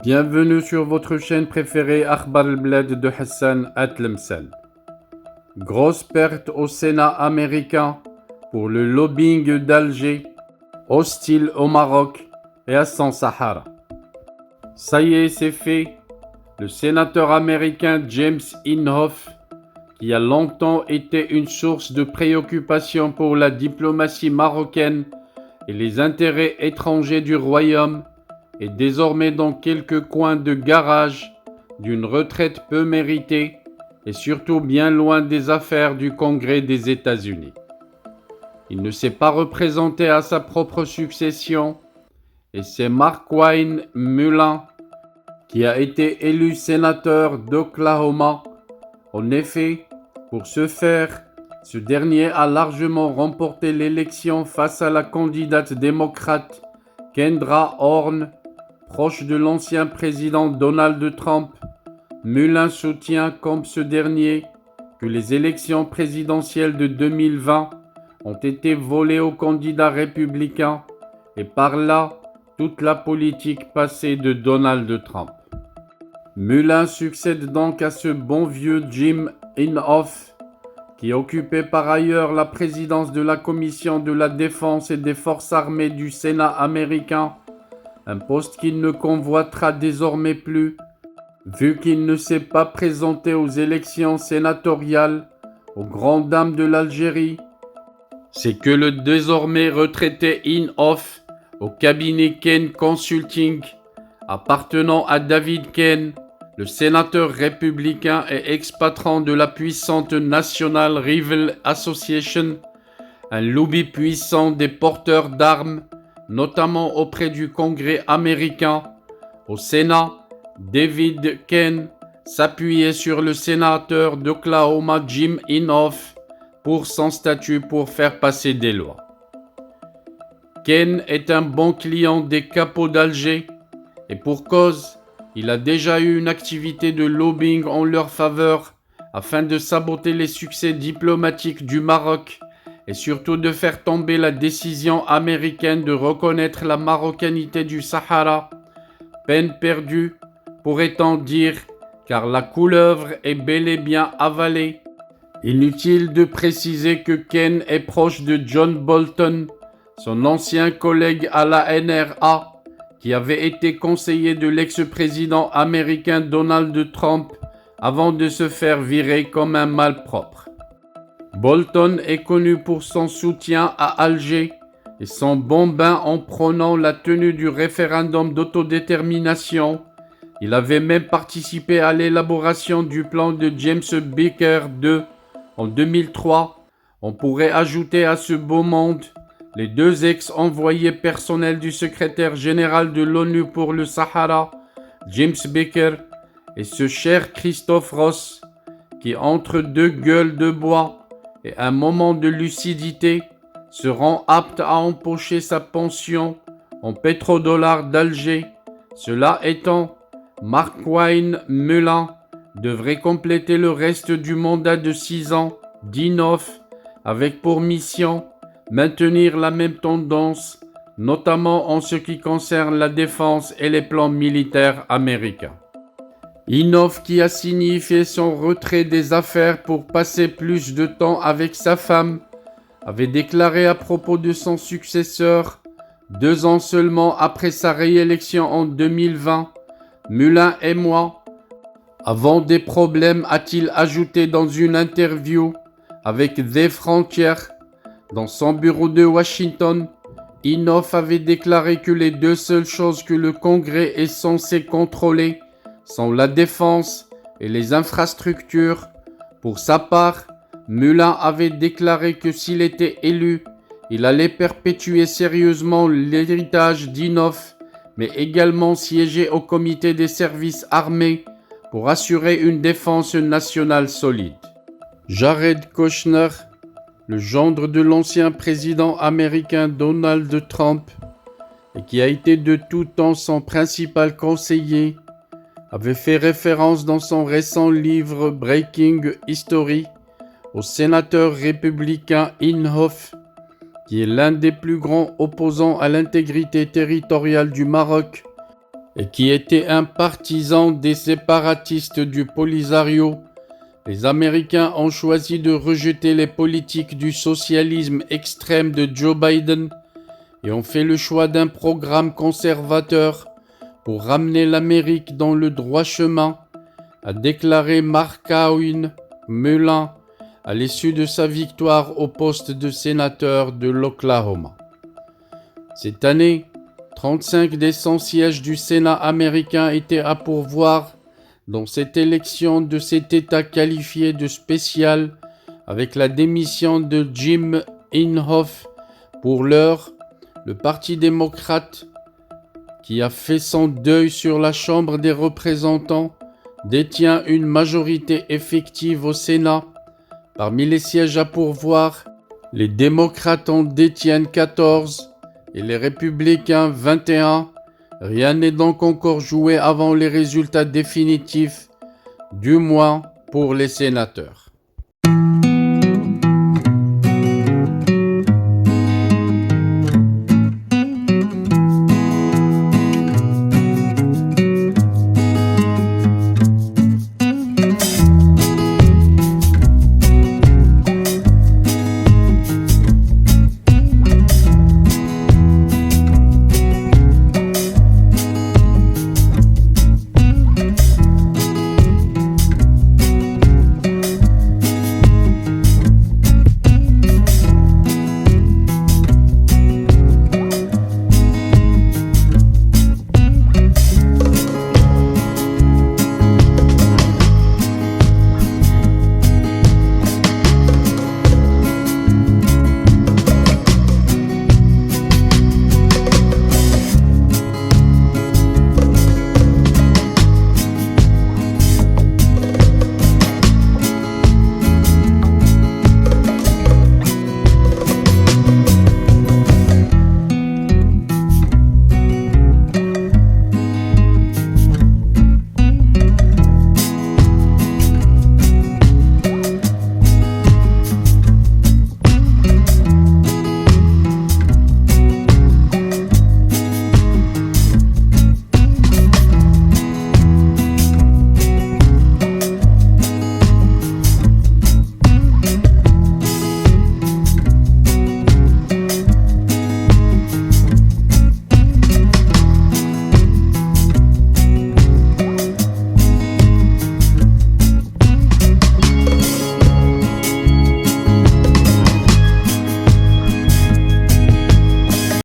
Bienvenue sur votre chaîne préférée Akhbar al-Bled de Hassan Atlemsen. Grosse perte au Sénat américain pour le lobbying d'Alger, hostile au Maroc et à son Sahara. Ça y est, c'est fait. Le sénateur américain James Inhofe, qui a longtemps été une source de préoccupation pour la diplomatie marocaine et les intérêts étrangers du royaume, est désormais dans quelques coins de garage d'une retraite peu méritée et surtout bien loin des affaires du Congrès des États-Unis. Il ne s'est pas représenté à sa propre succession et c'est Markwayne Mullin qui a été élu sénateur d'Oklahoma. En effet, pour ce faire, ce dernier a largement remporté l'élection face à la candidate démocrate Kendra Horn, proche de l'ancien président Donald Trump. Mullin soutient comme ce dernier que les élections présidentielles de 2020 ont été volées aux candidats républicains et par là toute la politique passée de Donald Trump. Mullin succède donc à ce bon vieux Jim Inhofe, qui occupait par ailleurs la présidence de la Commission de la Défense et des Forces armées du Sénat américain, un poste qu'il ne convoitera désormais plus, vu qu'il ne s'est pas présenté aux élections sénatoriales, aux grandes dames de l'Algérie. C'est que le désormais retraité Inhofe, au cabinet Ken Consulting, appartenant à David Ken, le sénateur républicain et ex-patron de la puissante National Rifle Association, un lobby puissant des porteurs d'armes, notamment auprès du Congrès américain. Au Sénat, David Ken s'appuyait sur le sénateur d'Oklahoma Jim Inhofe pour son statut pour faire passer des lois. Ken est un bon client des capos d'Alger et pour cause, il a déjà eu une activité de lobbying en leur faveur afin de saboter les succès diplomatiques du Maroc et surtout de faire tomber la décision américaine de reconnaître la marocanité du Sahara. Peine perdue, pourrait-on dire, car la couleuvre est bel et bien avalée. Inutile de préciser que Ken est proche de John Bolton, son ancien collègue à la NRA, qui avait été conseiller de l'ex-président américain Donald Trump avant de se faire virer comme un malpropre. Bolton est connu pour son soutien à Alger et son bon bain en prônant la tenue du référendum d'autodétermination. Il avait même participé à l'élaboration du plan de James Baker II en 2003. On pourrait ajouter à ce beau monde les deux ex-envoyés personnels du secrétaire général de l'ONU pour le Sahara, James Baker, et ce cher Christophe Ross, qui entre deux gueules de bois et un moment de lucidité, se rend apte à empocher sa pension en pétrodollars d'Alger. Cela étant, Markwayne Mullin devrait compléter le reste du mandat de 6 ans d'Inhofe avec pour mission maintenir la même tendance, notamment en ce qui concerne la défense et les plans militaires américains. Inhofe, qui a signifié son retrait des affaires pour passer plus de temps avec sa femme, avait déclaré à propos de son successeur, 2 ans seulement après sa réélection en 2020, « Mullin et moi avons des problèmes », a-t-il ajouté dans une interview avec The Frontier. Dans son bureau de Washington, Inhofe avait déclaré que les 2 seules choses que le Congrès est censé contrôler sont la défense et les infrastructures. Pour sa part, Mullin avait déclaré que s'il était élu, il allait perpétuer sérieusement l'héritage d'Inhofe, mais également siéger au comité des services armés pour assurer une défense nationale solide. Jared Kushner, le gendre de l'ancien président américain Donald Trump, et qui a été de tout temps son principal conseiller, avait fait référence dans son récent livre Breaking History au sénateur républicain Inhofe, qui est l'un des plus grands opposants à l'intégrité territoriale du Maroc et qui était un partisan des séparatistes du Polisario, les Américains ont choisi de rejeter les politiques du socialisme extrême de Joe Biden et ont fait le choix d'un programme conservateur pour ramener l'Amérique dans le droit chemin, a déclaré Markwyn Mullin à l'issue de sa victoire au poste de sénateur de l'Oklahoma. Cette année, 35 des 100 sièges du Sénat américain étaient à pourvoir dans cette élection de cet État qualifié de spécial avec la démission de Jim Inhofe. Pour l'heure, le Parti démocrate, qui a fait son deuil sur la Chambre des représentants, détient une majorité effective au Sénat. Parmi les sièges à pourvoir, les démocrates en détiennent 14 et les républicains 21. Rien n'est donc encore joué avant les résultats définitifs, du moins pour les sénateurs.